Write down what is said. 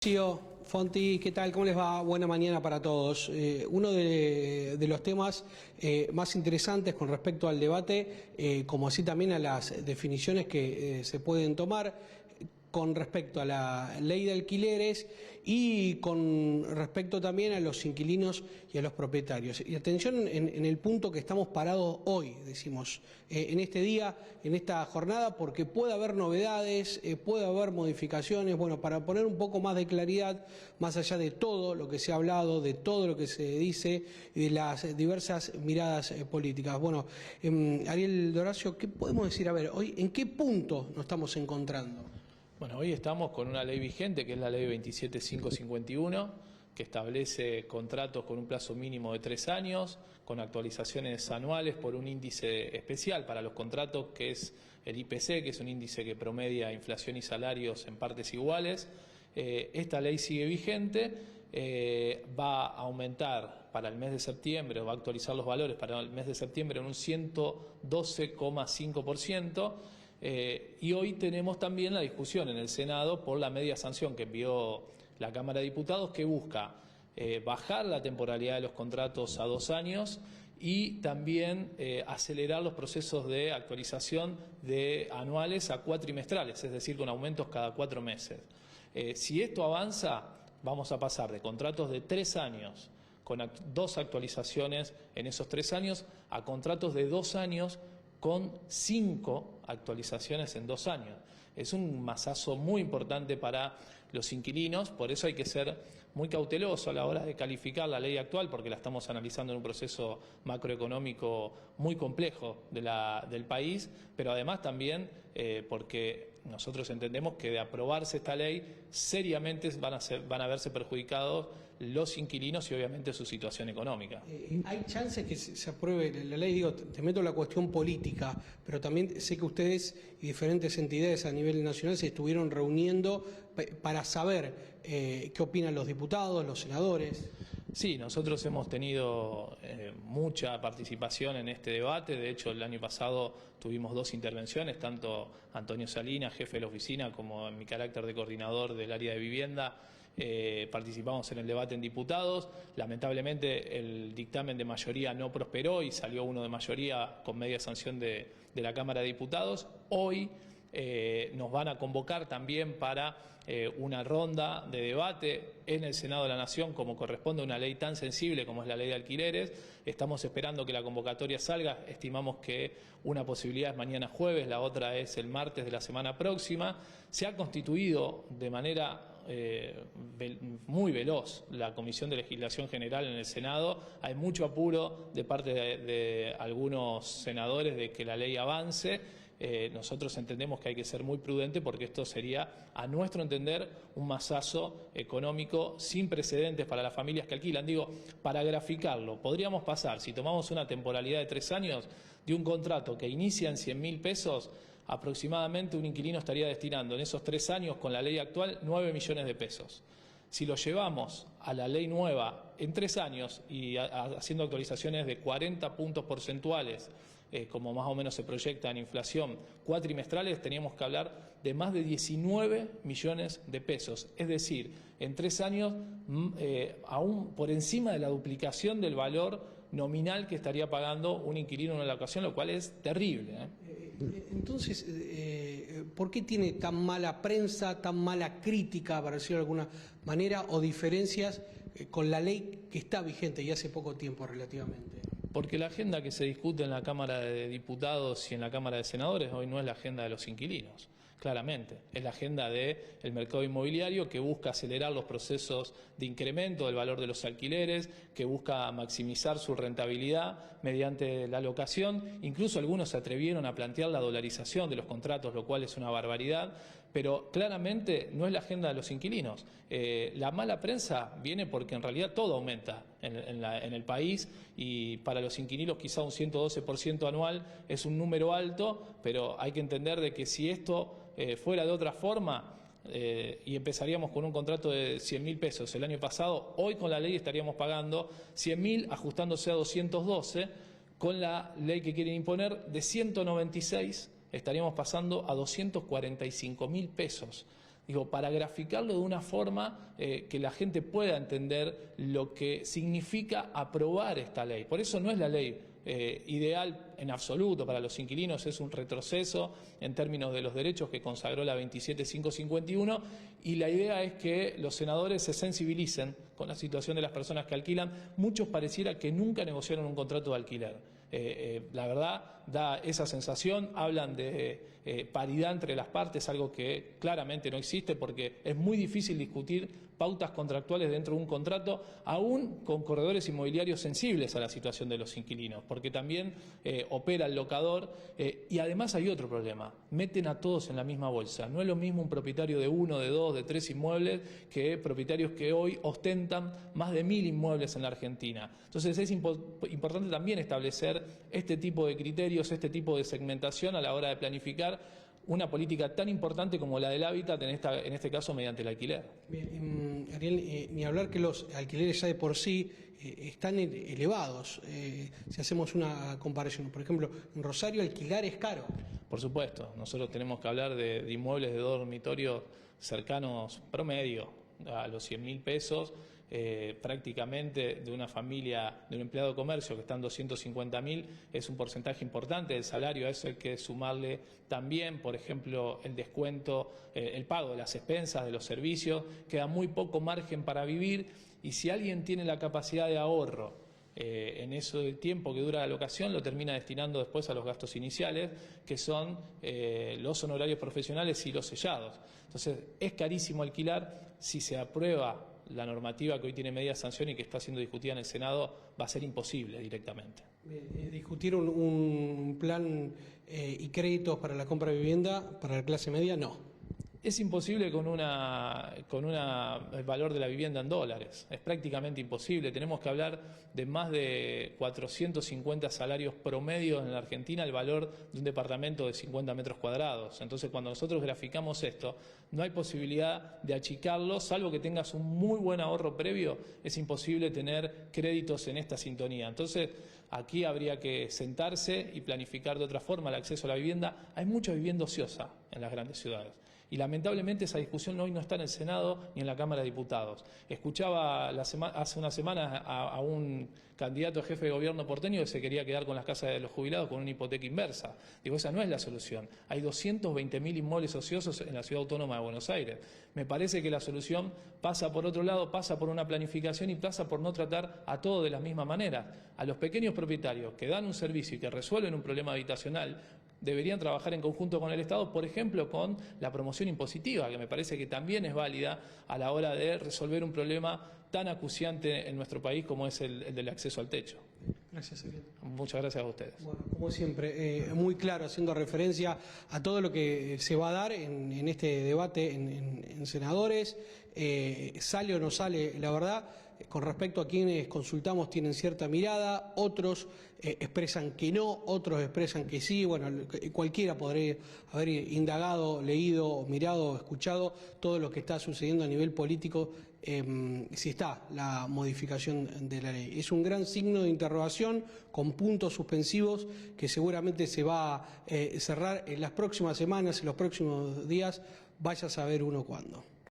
Fonti, ¿qué tal? ¿Cómo les va? Buena mañana para todos. Uno de los temas más interesantes con respecto al debate, como así también a las definiciones que se pueden tomar con respecto a la ley de alquileres y con respecto también a los inquilinos y a los propietarios. Y atención en el punto que estamos parados hoy, decimos, en este día, en esta jornada, porque puede haber novedades, puede haber modificaciones, bueno, para poner un poco más de claridad, más allá de todo lo que se ha hablado, de todo lo que se dice y de las diversas miradas políticas. Bueno, Ariel Doracio, ¿qué podemos decir? A ver, hoy, ¿en qué punto nos estamos encontrando? Bueno, hoy estamos con una ley vigente, que es la ley 27551, que establece contratos con un plazo mínimo de 3 años, con actualizaciones anuales por un índice especial para los contratos, que es el IPC, que es un índice que promedia inflación y salarios en partes iguales. Esta ley sigue vigente, va a aumentar para el mes de septiembre, va a actualizar los valores para el mes de septiembre en un 112,5%. Y hoy tenemos también la discusión en el Senado por la media sanción que envió la Cámara de Diputados, que busca bajar la temporalidad de los contratos a 2 años y también acelerar los procesos de actualización de anuales a cuatrimestrales, es decir, con aumentos cada 4 meses. Si esto avanza, vamos a pasar de contratos de 3 años con 2 actualizaciones en esos 3 años a contratos de 2 años con 5 actualizaciones en 2 años. Es un masazo muy importante para los inquilinos, por eso hay que ser muy cauteloso a la hora de calificar la ley actual, porque la estamos analizando en un proceso macroeconómico muy complejo del país, pero además también porque nosotros entendemos que de aprobarse esta ley, seriamente van a verse perjudicados los inquilinos y obviamente su situación económica. ¿Hay chances que se apruebe la ley? Digo, te meto la cuestión política, pero también sé que ustedes y diferentes entidades a nivel nacional se estuvieron reuniendo para saber qué opinan los diputados, los senadores. Sí, nosotros hemos tenido mucha participación en este debate. De hecho, el año pasado tuvimos 2 intervenciones, tanto Antonio Salinas, jefe de la oficina, como en mi carácter de coordinador del área de vivienda. Participamos en el debate en diputados. Lamentablemente el dictamen de mayoría no prosperó y salió uno de mayoría con media sanción de la Cámara de Diputados. Hoy nos van a convocar también para una ronda de debate en el Senado de la Nación, como corresponde a una ley tan sensible como es la ley de alquileres. Estamos esperando que la convocatoria salga. Estimamos que una posibilidad es mañana jueves, la otra es el martes de la semana próxima. Se ha constituido de manera muy veloz la Comisión de Legislación General en el Senado. Hay mucho apuro de parte de algunos senadores de que la ley avance. Nosotros entendemos que hay que ser muy prudente, porque esto sería, a nuestro entender, un masazo económico sin precedentes para las familias que alquilan. Digo, para graficarlo, podríamos pasar, si tomamos una temporalidad de 3 años, de un contrato que inicia en 100.000 pesos, aproximadamente un inquilino estaría destinando en esos 3 años, con la ley actual, 9 millones de pesos. Si lo llevamos a la ley nueva en 3 años y haciendo actualizaciones de 40 puntos porcentuales, como más o menos se proyecta en inflación cuatrimestrales, teníamos que hablar de más de 19 millones de pesos. Es decir, en 3 años, aún por encima de la duplicación del valor nominal que estaría pagando un inquilino en la ocasión, lo cual es terrible. Entonces, ¿por qué tiene tan mala prensa, tan mala crítica, para decirlo de alguna manera, o diferencias con la ley que está vigente y hace poco tiempo relativamente? Porque la agenda que se discute en la Cámara de Diputados y en la Cámara de Senadores hoy no es la agenda de los inquilinos, claramente. Es la agenda del mercado inmobiliario, que busca acelerar los procesos de incremento del valor de los alquileres, que busca maximizar su rentabilidad mediante la locación. Incluso algunos se atrevieron a plantear la dolarización de los contratos, lo cual es una barbaridad, pero claramente no es la agenda de los inquilinos. La mala prensa viene porque en realidad todo aumenta en el país, y para los inquilinos quizá un 112% anual es un número alto, pero hay que entender de que si esto fuera de otra forma, y empezaríamos con un contrato de 100.000 pesos el año pasado, hoy con la ley estaríamos pagando 100.000, ajustándose a 212, con la ley que quieren imponer de 196 estaríamos pasando a 245.000 pesos Digo, para graficarlo de una forma que la gente pueda entender lo que significa aprobar esta ley. Por eso no es la ley ideal en absoluto para los inquilinos, es un retroceso en términos de los derechos que consagró la 27551, y la idea es que los senadores se sensibilicen con la situación de las personas que alquilan. Muchos pareciera que nunca negociaron un contrato de alquiler. La verdad da esa sensación, hablan de paridad entre las partes, algo que claramente no existe, porque es muy difícil discutir pautas contractuales dentro de un contrato, aún con corredores inmobiliarios sensibles a la situación de los inquilinos, porque también opera el locador, y además hay otro problema: meten a todos en la misma bolsa. No es lo mismo un propietario de 1, de 2, de 3 inmuebles que propietarios que hoy ostentan más de 1000 inmuebles en la Argentina. Entonces es importante también establecer este tipo de criterios, este tipo de segmentación a la hora de planificar una política tan importante como la del hábitat, en este caso mediante el alquiler. Bien, Ariel, ni hablar que los alquileres ya de por sí están elevados. Si hacemos una comparación, por ejemplo, en Rosario alquilar es caro. Por supuesto, nosotros tenemos que hablar de inmuebles de 2 dormitorios cercanos promedio a los 100.000 pesos. Prácticamente de una familia, de un empleado de comercio que está en 250.000, es un porcentaje importante del salario. A eso hay que sumarle también, por ejemplo, el descuento, el pago de las expensas, de los servicios. Queda muy poco margen para vivir, y si alguien tiene la capacidad de ahorro en ese tiempo que dura la locación, lo termina destinando después a los gastos iniciales, que son los honorarios profesionales y los sellados. Entonces, es carísimo alquilar. Si se aprueba la normativa que hoy tiene media sanción y que está siendo discutida en el Senado, va a ser imposible directamente. ¿Discutir un plan y créditos para la compra de vivienda para la clase media? No. Es imposible con el valor de la vivienda en dólares. Es prácticamente imposible. Tenemos que hablar de más de 450 salarios promedios en la Argentina, el valor de un departamento de 50 metros cuadrados. Entonces, cuando nosotros graficamos esto, no hay posibilidad de achicarlo, salvo que tengas un muy buen ahorro previo. Es imposible tener créditos en esta sintonía. Entonces, aquí habría que sentarse y planificar de otra forma el acceso a la vivienda. Hay mucha vivienda ociosa en las grandes ciudades, y lamentablemente esa discusión hoy no está en el Senado ni en la Cámara de Diputados. Escuchaba hace unas semanas a un candidato a jefe de gobierno porteño que se quería quedar con las casas de los jubilados con una hipoteca inversa. Digo, esa no es la solución. Hay 220.000 inmuebles ociosos en la Ciudad Autónoma de Buenos Aires. Me parece que la solución pasa por otro lado, pasa por una planificación y pasa por no tratar a todos de la misma manera. A los pequeños propietarios que dan un servicio y que resuelven un problema habitacional, deberían trabajar en conjunto con el Estado, por ejemplo, con la promoción impositiva, que me parece que también es válida a la hora de resolver un problema tan acuciante en nuestro país como es el del acceso al techo. Gracias, Ariel. Muchas gracias a ustedes. Bueno, como siempre, muy claro, haciendo referencia a todo lo que se va a dar en este debate en senadores. Sale o no sale, la verdad. Con respecto a quienes consultamos tienen cierta mirada, otros expresan que no, otros expresan que sí. Bueno, cualquiera podría haber indagado, leído, mirado, escuchado todo lo que está sucediendo a nivel político, si está la modificación de la ley. Es un gran signo de interrogación con puntos suspensivos que seguramente se va a cerrar en las próximas semanas, en los próximos días, vaya a saber uno cuándo.